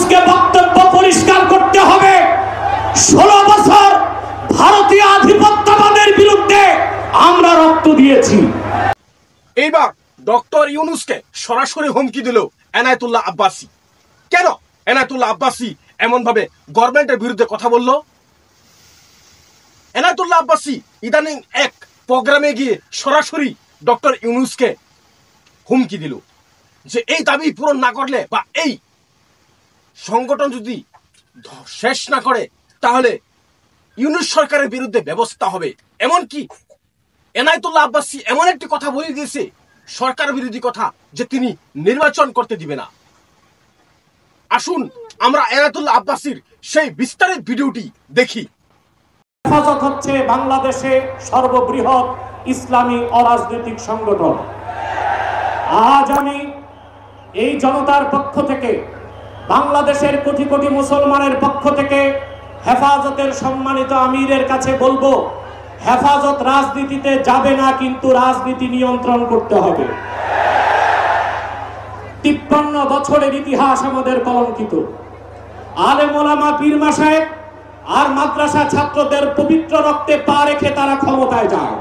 ইউনূসকে বক্তব্য পরিষ্কার করতে হবে। 16 বছর ভারতীয় আধিপত্যবাদের বিরুদ্ধে আমরা রক্ত দিয়েছি। এইবার ডক্টর ইউনূসকে সরাসরি হুমকি দিল এনায়েতুল্লাহ আব্বাসী। কেন এনায়েতুল্লাহ আব্বাসী এমন ভাবে গভর্নমেন্টের বিরুদ্ধে কথা বলল? এনায়েতুল্লাহ আব্বাসী ইদানিং এক প্রোগ্রামে গিয়ে সরাসরি ডক্টর ইউনূসকে হুমকি দিল যে এই দাবি পূরণ না করলে বা এই সংগঠন যদি শেষ না করে তাহলে ইউনূস সরকারের বিরুদ্ধে ব্যবস্থা হবে। এমনকি এনায়েতুল্লাহ আব্বাসী এমন একটি কথা বলে দিয়েছে, সরকার বিরোধী কথা, যে তিনি নির্বাচন করতে দিবে না। আসুন আমরা এনায়েতুল্লাহ আব্বাসীর সেই বিস্তারিত ভিডিওটি দেখি। হেফাজত হচ্ছে বাংলাদেশে সর্ববৃহৎ ইসলামী অরাজনৈতিক সংগঠন। আজ আমি এই জনতার পক্ষ থেকে, বাংলাদেশের কোটি কোটি মুসলমানের পক্ষ থেকে হেফাজতের সম্মানিত আমিরের কাছে বলবো, হেফাজত রাজনীতিতে যাবে না, কিন্তু রাজনীতি নিয়ন্ত্রণ করতে হবে। 53 বছরের ইতিহাস আমাদের কলঙ্কিত। আলেম ওলামা পীর মাশায়েখ আর মাদ্রাসা ছাত্রদের পবিত্র রক্তে পা রেখে তারা ক্ষমতায় যায়,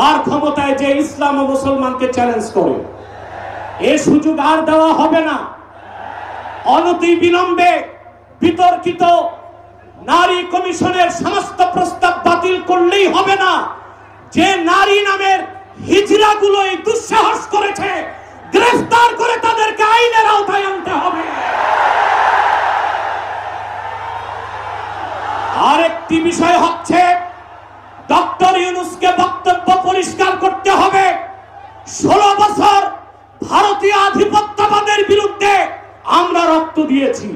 আর ক্ষমতায় যে ইসলাম ও মুসলমানকে চ্যালেঞ্জ করে। এই সুযোগ আর দেওয়া হবে না। অনতি বিলম্বে বিতর্কিত নারী কমিশনের সমস্ত প্রস্তাব বাতিল করলেই হবে না। যে নারী নামের হিজড়াগুলো এই দুঃসাহস করেছে, গ্রেফতার করে তাদেরকে আইনের আওতায় আনতে হবে। আরেকটি বিষয় হচ্ছে, ডক্টর ইউনূসকে বক্তব্য পরিষ্কার করতে হবে। 16 বছর ভারতীয় আধিপত্যবাদের বিরুদ্ধে আমরা রক্ত দিয়েছি।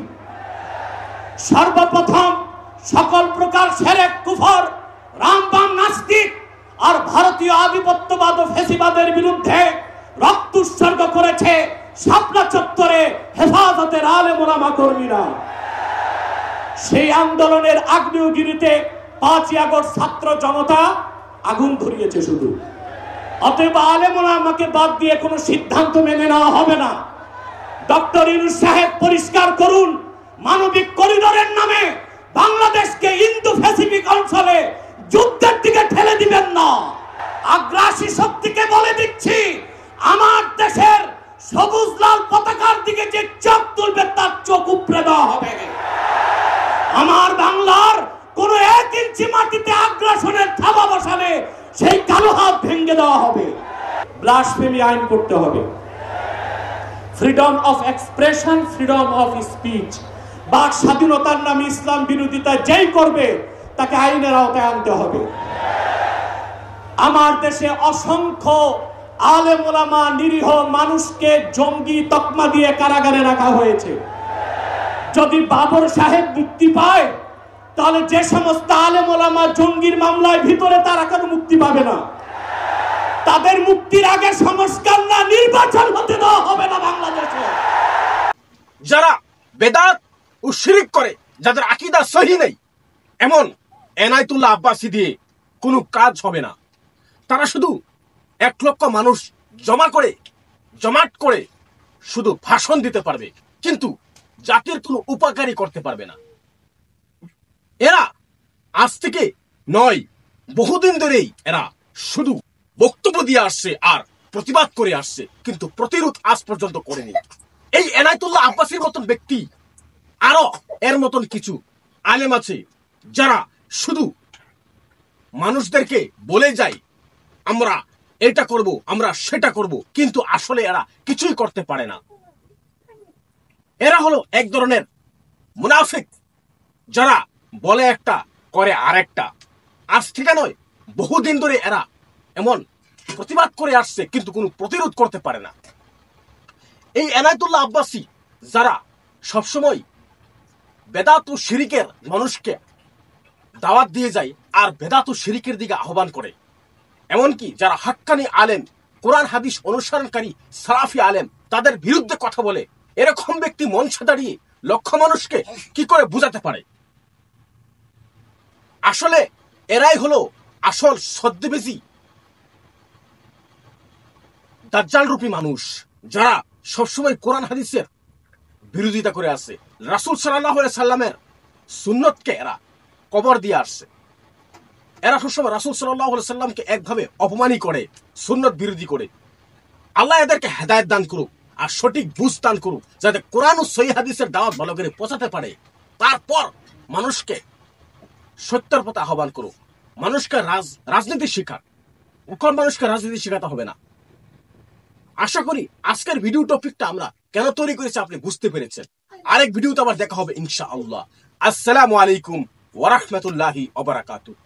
সর্বপ্রথম সকল প্রকার শিরক, কুফর, রামবাম, নাস্তিক আর ভারতীয় আধিপত্যবাদ ও ফ্যাসিবাদের বিরুদ্ধে রক্ত উৎসর্গ করেছে শাপলা চত্বরে হেফাজতের আলেম ওলামা কর্মীরা। সেই আন্দোলনের আগ্নেয়গিরিতে 5ই আগস্ট ছাত্র জনতা আগুন ধরিয়েছে শুধু। অতএব আলেম ওলামাকে বাদ দিয়ে কোনো সিদ্ধান্ত মেনে নেওয়া হবে না। ডক্টর ইউনূস সাহেব পরিষ্কার করুন, মানবিক করিডোরের নামে বাংলাদেশকে ইন্দো প্যাসিফিক অঞ্চলে যুদ্ধের দিকে ঠেলে দিবেন না। আগ্রাসী শক্তিকে বলে দিচ্ছি, আমার দেশের সবুজ লাল পতাকার দিকে যে চোখ তুলবে তার চোখ উপড়ে দেওয়া হবে। আমার বাংলার কোন 1 ইঞ্চি মাটিতে আগ্রাসনের থাবা বসালে সেই কালো হাত ভেঙে দেওয়া হবে। ব্লাসফেমি আইন করতে হবে। Freedom of expression, freedom of speech, বাক স্বাধীনতার নামে ইসলাম বিরোধিতা যেই করবে তাকে আইনের আওতায় আনতে হবে। আমার দেশে অসংখ্য আলেম ওলামা, নিরীহ মানুষকে জঙ্গি তকমা দিয়ে কারাগারে রাখা হয়েছে। যদি বাবর সাহেব মুক্তি পায়, তাহলে যে সমস্ত আলেম ওলামা জঙ্গির মামলায় ভিতরে, তারা কেন মুক্তি পাবে না? তাদের মুক্তির আগে সংস্কার না নির্বাচন হতে দেওয়া হবে না বাংলাদেশে। যারা বেদাত ও শিরিক করে, যাদের আকীদা সহি নেই, এমন এনায়েতুল্লাহ আব্বাসী দিয়ে কোনো কাজ হবে না। তারা শুধু 1 লক্ষ মানুষ জমাট করে শুধু ভাষণ দিতে পারবে, কিন্তু জাতির কোনো উপকারী করতে পারবে না। এরা আজ থেকে নয়, বহুদিন ধরেই এরা শুধু বক্তব্য দিয়ে আসছে আর প্রতিবাদ করে আসছে, কিন্তু প্রতিরোধ আজ পর্যন্ত করেনি। এই এনায়েতুল্লাহ আব্বাসীর মতন ব্যক্তি আরো এর মতন কিছু আলেম আছে, যারা শুধু মানুষদেরকে বলে যায় আমরা এটা করব, আমরা সেটা করব, কিন্তু আসলে এরা কিছুই করতে পারে না। এরা হলো এক ধরনের মুনাফিক, যারা বলে একটা করে আরেকটা। আজ থেকে নয়, বহুদিন ধরে এরা এমন প্রতিবাদ করে আসছে, কিন্তু কোনো প্রতিরোধ করতে পারে না। এই এনায়েতুল্লাহ আব্বাসী যারা সবসময় বেদাত ও শিরিকের মানুষকে দাওয়াত দিয়ে যায় আর বেদাত ও শিরিকের দিকে আহ্বান করে, এমনকি যারা হাক্কানি আলেম, কোরআন হাদিস অনুসরণকারী সালাফি আলেম, তাদের বিরুদ্ধে কথা বলে, এরকম ব্যক্তি মঞ্চে দাঁড়িয়ে লক্ষ মানুষকে কি করে বুঝাতে পারে? আসলে এরাই হলো আসল ছদ্মবেশী দাজ্জাল রূপী মানুষ, যারা সবসময় কোরআন হাদিসের বিরোধিতা করে আসছে। রাসূল সাল্লাল্লাহু আলাইহি সাল্লামের সুন্নতকে এরা কবর দিয়ে আসছে। এরা সবসময় রাসূল সাল্লাল্লাহু আলাইহি সাল্লামকে একভাবে অপমানই করে, সুন্নত বিরোধী করে। আল্লাহ এদেরকে হেদায়েত দান করুক আর সঠিক বুঝ দান করুক, যাতে কোরআন ও সহিহ হাদিসের দাওয়াত ভালো করে পৌঁছাতে পারে। তারপর মানুষকে সত্যের পথে আহ্বান করুক, মানুষকে রাজনীতি শিখাক। এখন মানুষকে রাজনীতি শেখাতে হবে না। আশা করি আজকের ভিডিও টপিকটা আমরা কেন তৈরি করেছি আপনি বুঝতে পেরেছেন। আরেক ভিডিওতে আবার দেখা হবে ইনশাআল্লাহ। আসসালামু আলাইকুম ওয়া রাহমাতুল্লাহি ওয়া বারাকাতুহু।